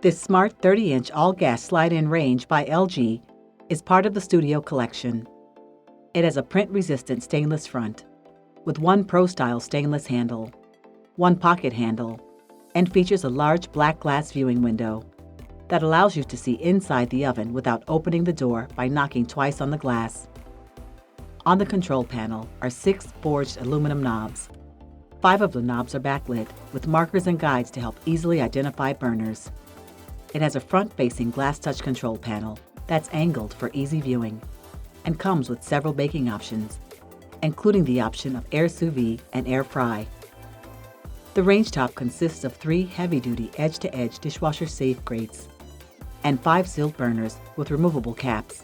This smart 30-inch all-gas slide-in range by LG is part of the Studio collection. It has a print-resistant stainless front with one Pro-style stainless handle, one pocket handle, and features a large black glass viewing window that allows you to see inside the oven without opening the door by knocking twice on the glass. On the control panel are 6 forged aluminum knobs. 5 of the knobs are backlit with markers and guides to help easily identify burners. It has a front-facing glass touch control panel that's angled for easy viewing and comes with several baking options, including the option of air sous vide and air fry. The range top consists of 3 heavy-duty edge-to-edge dishwasher-safe grates and 5 sealed burners with removable caps.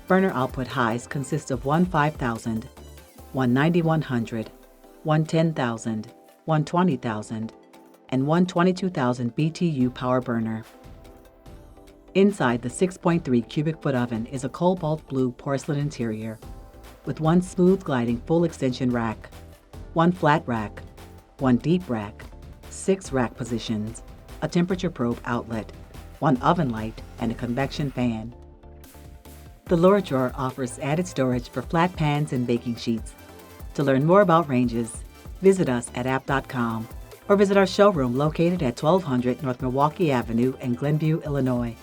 Burner output highs consist of one 5,000, one 9,100, one 10,000, one 20,000, and one 22,000 BTU power burner. Inside the 6.3 cubic foot oven is a cobalt blue porcelain interior with one smooth gliding full extension rack, one flat rack, one deep rack, 6 rack positions, a temperature probe outlet, one oven light, and a convection fan. The lower drawer offers added storage for flat pans and baking sheets. To learn more about ranges, visit us at app.com or visit our showroom located at 1200 North Milwaukee Avenue in Glenview, Illinois.